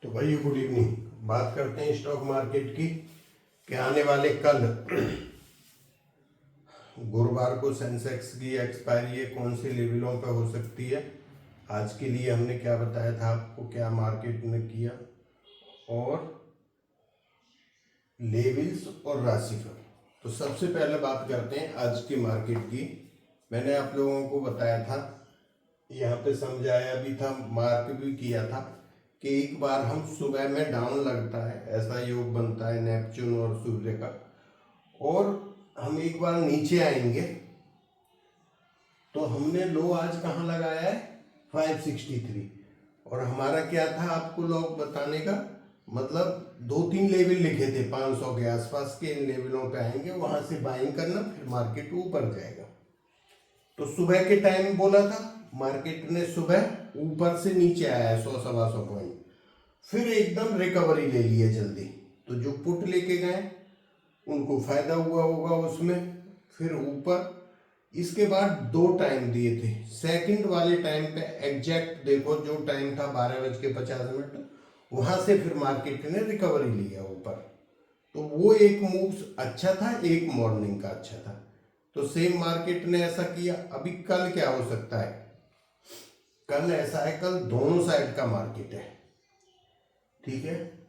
तो भाई good evening. बात करते हैं स्टॉक मार्केट की कि आने वाले कल गुरुवार को सेंसेक्स की एक्सपायरी है, कौन से लेवलों पर हो सकती है। आज के लिए हमने क्या बताया था आपको, क्या मार्केट ने किया और लेवल्स और राशिफल। तो सबसे पहले बात करते हैं आज की मार्केट की। मैंने आप लोगों को बताया था, यहाँ पे समझाया भी था, मार्क भी किया था कि एक बार हम सुबह में डाउन लगता है, ऐसा योग बनता है नेपच्यून और सूर्य का, और हम एक बार नीचे आएंगे। तो हमने लो आज कहाँ लगाया है 563, और हमारा क्या था आपको लॉक बताने का मतलब 2-3 लेवल लिखे थे 500 के आसपास के, इन लेवलों पे आएंगे, वहां से बाइंग करना, फिर मार्केट ऊपर जाएगा। तो सुबह के टाइम बोला था, मार्केट ने सुबह ऊपर से नीचे आया 100-125 पॉइंट, फिर एकदम रिकवरी ले ली है जल्दी। तो जो पुट लेके गए उनको फायदा हुआ होगा उसमें, फिर ऊपर। इसके बाद 2 टाइम दिए थे, सेकंड वाले टाइम पे एग्जैक्ट देखो जो टाइम था 12:50, वहां से फिर मार्केट ने रिकवरी लिया ऊपर। तो वो एक मूव अच्छा था, एक मॉर्निंग का अच्छा था। तो सेम मार्केट ने ऐसा किया। अभी कल क्या हो सकता है, कल ऐसा है, कल दोनों साइड का मार्केट है, ठीक है।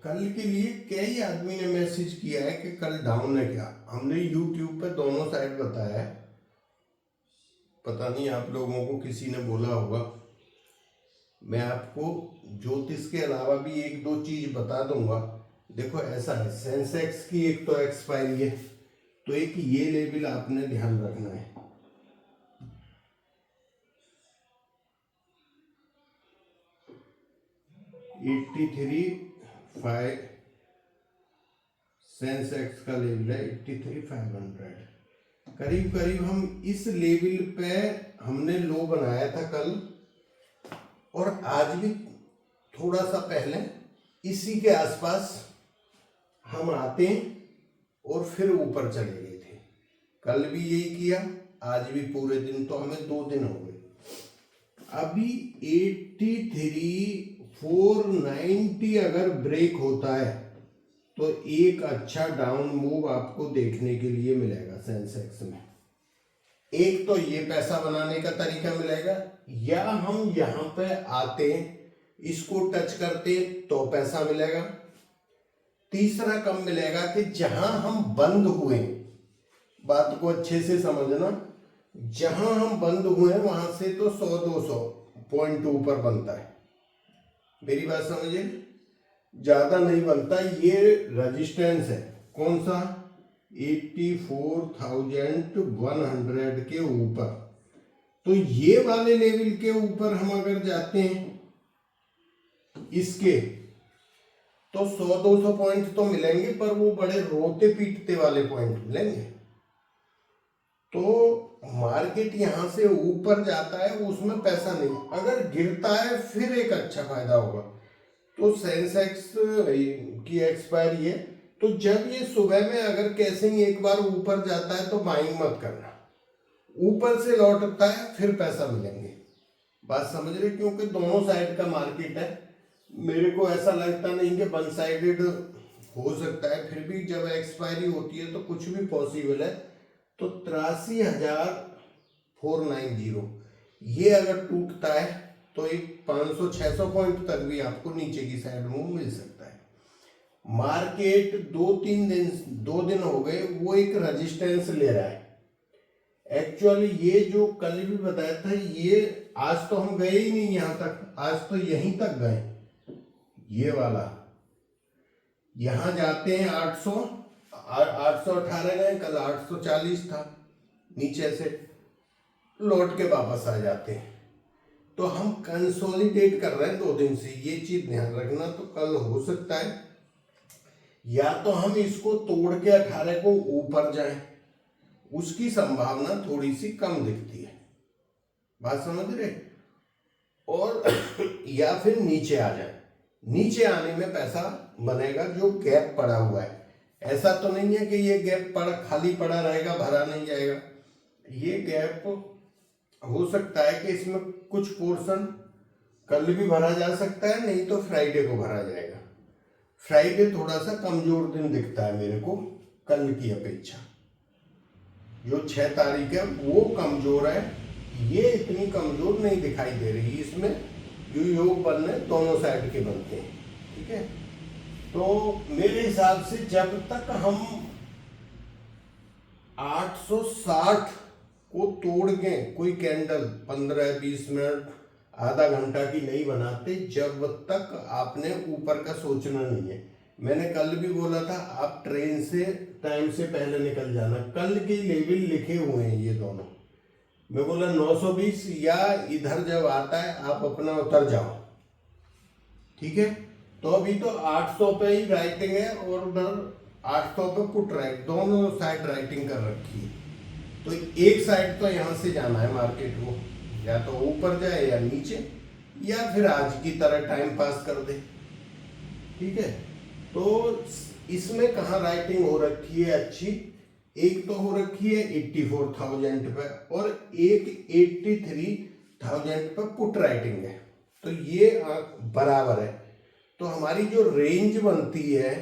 कल के लिए कई आदमी ने मैसेज किया है कि कल डाउन है क्या। हमने यूट्यूब पे दोनों साइड बताया है, पता नहीं आप लोगों को किसी ने बोला होगा। मैं आपको ज्योतिष के अलावा भी 1-2 चीज बता दूंगा। देखो ऐसा है, सेंसेक्स की एक तो एक्सपायरी है, तो एक ये लेवल आपने ध्यान रखना है। $83,500 सेंसेक्स का लेवल है, 83,500 करीब करीब। हम इस लेवल पे हमने लो बनाया था कल, और आज भी थोड़ा सा पहले इसी के आसपास हम आते हैं और फिर ऊपर चले गए थे। कल भी यही किया, आज भी पूरे दिन, तो हमें 2 दिन हो गए। अभी 83,490 अगर ब्रेक होता है तो एक अच्छा डाउन मूव आपको देखने के लिए मिलेगा सेंसेक्स में। एक तो ये पैसा बनाने का तरीका मिलेगा, या हम यहाँ पे आते इसको टच करते तो पैसा मिलेगा। तीसरा कब मिलेगा कि जहां हम बंद हुए, बात को अच्छे से समझना, जहां हम बंद हुए वहां से तो 100-200 पॉइंट ऊपर बनता है। मेरी बात समझिए, ज्यादा नहीं बनता। ये रेजिस्टेंस है कौन सा, 84,100 के ऊपर। तो ये वाले लेवल के ऊपर हम अगर जाते हैं इसके, तो 100-200 पॉइंट तो मिलेंगे, पर वो बड़े रोते पीटते वाले पॉइंट मिलेंगे। तो मार्केट यहां से ऊपर जाता है, उसमें पैसा नहीं। अगर गिरता है फिर एक अच्छा फायदा होगा। तो सेंसेक्स की एक्सपायरी है, तो जब ये सुबह में अगर कैसिंग एक बार ऊपर जाता है तो बाइंग मत करना, ऊपर से लौटता है फिर पैसा मिलेंगे। बात समझ रहे, क्योंकि दोनों साइड का मार्केट है। मेरे को ऐसा लगता नहीं कि वन साइडेड हो सकता है, फिर भी जब एक्सपायरी होती है तो कुछ भी पॉसिबल है। तो 83,490 ये अगर टूटता है तो एक 500-600 पॉइंट तक भी आपको नीचे की साइड मूव मिल सकता है। मार्केट 2 दिन हो गए वो एक रेजिस्टेंस ले रहा है। एक्चुअली ये जो कल भी बताया था, ये आज तो हम गए ही नहीं यहां तक, आज तो यहीं तक गए। ये वाला यहां जाते हैं 818 गए, कल 840 था, नीचे से लौट के वापस आ जाते हैं। तो हम कंसोलिडेट कर रहे हैं 2 दिन से, ये चीज ध्यान रखना। तो कल हो सकता है या तो हम इसको तोड़ के 18 को ऊपर जाएं, उसकी संभावना थोड़ी सी कम दिखती है, बात समझ रहे, और या फिर नीचे आ जाए। नीचे आने में पैसा बनेगा, जो गैप पड़ा हुआ है। ऐसा तो नहीं है कि ये गैप खाली पड़ा रहेगा, भरा नहीं जाएगा। ये गैप हो सकता है कि इसमें कुछ पोर्शन कल भी भरा जा सकता है, नहीं तो फ्राइडे को भरा जाएगा। फ्राइडे थोड़ा सा कमजोर दिन दिखता है मेरे को कल की अपेक्षा। जो 6 तारीख है वो कमजोर है, ये इतनी कमजोर नहीं दिखाई दे रही। इसमें जो योग बनने दोनों साइड के बनते हैं, ठीक है। तो मेरे हिसाब से जब तक हम 860 को तोड़ के कोई कैंडल 15-20 मिनट आधा घंटा की नहीं बनाते, जब तक आपने ऊपर का सोचना नहीं है। मैंने कल भी बोला था आप ट्रेन से टाइम से पहले निकल जाना। कल के लेवल लिखे हुए हैं ये दोनों, मैं बोला 920 या इधर जब आता है आप अपना उतर जाओ, ठीक है। तो अभी तो 800 पे ही राइटिंग है और उधर 800 पे पुट राइट, दोनों साइड राइटिंग कर रखी है। तो एक साइड तो यहाँ से जाना है मार्केट को, या तो ऊपर जाए या नीचे, या फिर आज की तरह टाइम पास कर दे, ठीक है। तो इसमें कहाँ राइटिंग हो रखी है अच्छी, एक तो हो रखी है 84,000 पे और एक 83,000 पे पुट राइटिंग है, तो ये बराबर है। तो हमारी जो रेंज बनती है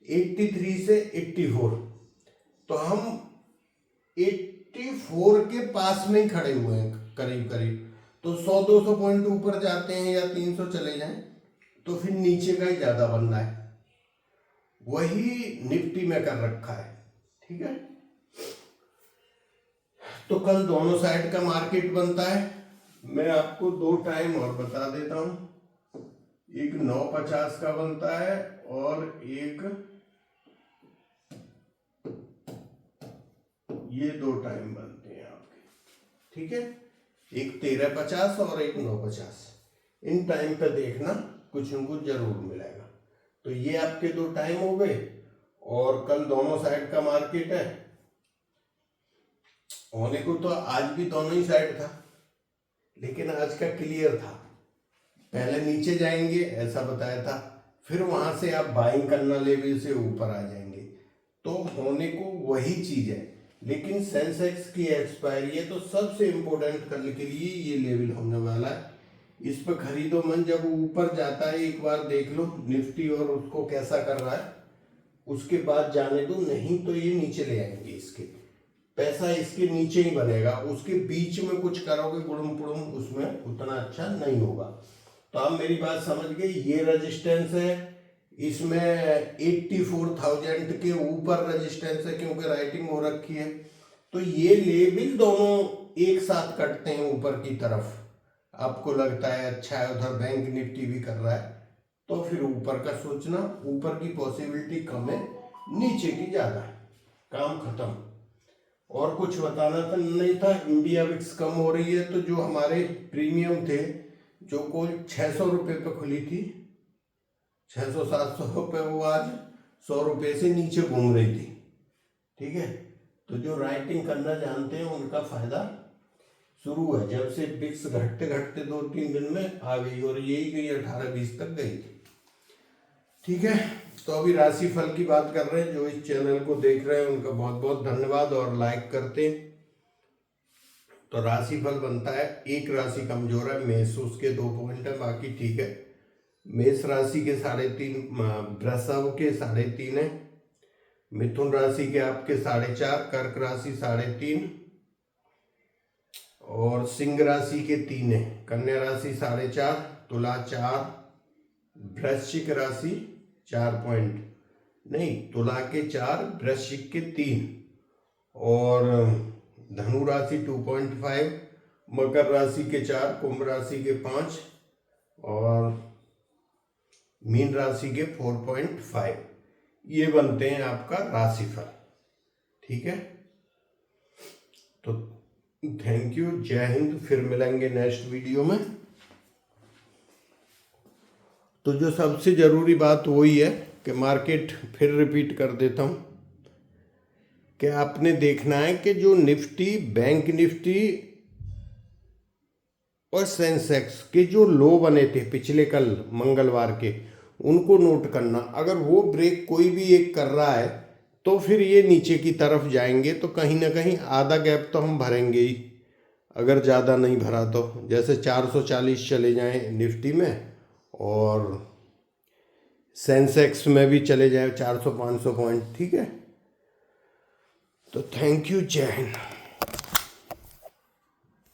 83 से 84, तो हम 84 के पास में ही खड़े हुए हैं करीब करीब। तो 100-200 पॉइंट ऊपर जाते हैं या 300 चले जाएं तो फिर नीचे का ही ज्यादा बनना है, वही निफ्टी में कर रखा है, ठीक है। तो कल दोनों साइड का मार्केट बनता है। मैं आपको 2 टाइम और बता देता हूं, एक 9:50 का बनता है और एक ये 2 टाइम बनते हैं आपके, ठीक है। एक 13:50 और एक 9:50। इन टाइम पे देखना कुछ न कुछ जरूर मिलेगा। तो ये आपके 2 टाइम हो गए और कल दोनों साइड का मार्केट है। होने को तो आज भी दोनों ही साइड था, लेकिन आज का क्लियर था। पहले नीचे जाएंगे ऐसा बताया था, फिर वहां से आप बाइंग करना लेवल से ऊपर आ जाएंगे, तो होने को वही चीज है। लेकिन सेंसेक्स की एक्सपायरी है, तो सबसे इंपॉर्टेंट कल के लिए ये लेवल होने वाला है। इस पर खरीदो मन, जब ऊपर जाता है एक बार देख लो निफ्टी और उसको कैसा कर रहा है, उसके बाद जाने दो, नहीं तो ये नीचे ले आएंगे। इसके पैसा इसके नीचे ही बनेगा, उसके बीच में कुछ करोगे गुड़म पुड़म, उसमें उतना अच्छा नहीं होगा। तो आप मेरी बात समझ गए, ये रेजिस्टेंस है, इसमें 84,000 के ऊपर रेजिस्टेंस है क्योंकि राइटिंग हो रखी है। तो ये लेवल दोनों एक साथ कटते हैं ऊपर की तरफ। आपको लगता है अच्छा है, उधर बैंक निफ्टी भी कर रहा है, तो फिर ऊपर का सोचना, ऊपर की पॉसिबिलिटी कम है, नीचे की ज्यादा है, काम खत्म। और कुछ बताना था नहीं था। इंडिया विक्स कम हो रही है, तो जो हमारे प्रीमियम थे, जो कोई 600 रुपये पे खुली थी, 600-700 रुपये, वो आज 100 रुपये से नीचे घूम रही थी, ठीक है। तो जो राइटिंग करना जानते हैं उनका फायदा शुरू है। जब से बिक्स घटते घटते 2-3 दिन में आ गई और यही गई 18-20 तक गई थी, ठीक है। तो अभी राशि फल की बात कर रहे हैं। जो इस चैनल को देख रहे हैं उनका बहुत बहुत धन्यवाद और लाइक करते हैं। तो राशि फल बनता है, एक राशि कमजोर है मेष, उसके 2 पॉइंट है, बाकी ठीक है। मेष राशि के 3.5, वृषभ के 3.5 है, मिथुन राशि के आपके 4.5, कर्क राशि 3.5 और सिंह राशि के 3 है, कन्या राशि 4.5, तुला 4, वृश्चिक राशि 4 पॉइंट नहीं, तुला के 4, वृश्चिक के 3 और धनु राशि 2.5, मकर राशि के 4, कुंभ राशि के 5 और मीन राशि के 4.5। ये बनते हैं आपका राशिफल, ठीक है। तो थैंक यू, जय हिंद, फिर मिलेंगे नेक्स्ट वीडियो में। तो जो सबसे जरूरी बात वही है कि मार्केट फिर रिपीट कर देता हूं कि आपने देखना है कि जो निफ्टी, बैंक निफ्टी और सेंसेक्स के जो लो बने थे पिछले कल मंगलवार के, उनको नोट करना। अगर वो ब्रेक कोई भी एक कर रहा है तो फिर ये नीचे की तरफ जाएंगे, तो कहीं ना कहीं आधा गैप तो हम भरेंगे ही। अगर ज़्यादा नहीं भरा तो, जैसे 440 चले जाएं निफ्टी में और सेंसेक्स में भी चले जाए 400-500 पॉइंट, ठीक है। तो थैंक यू, जय हिंद।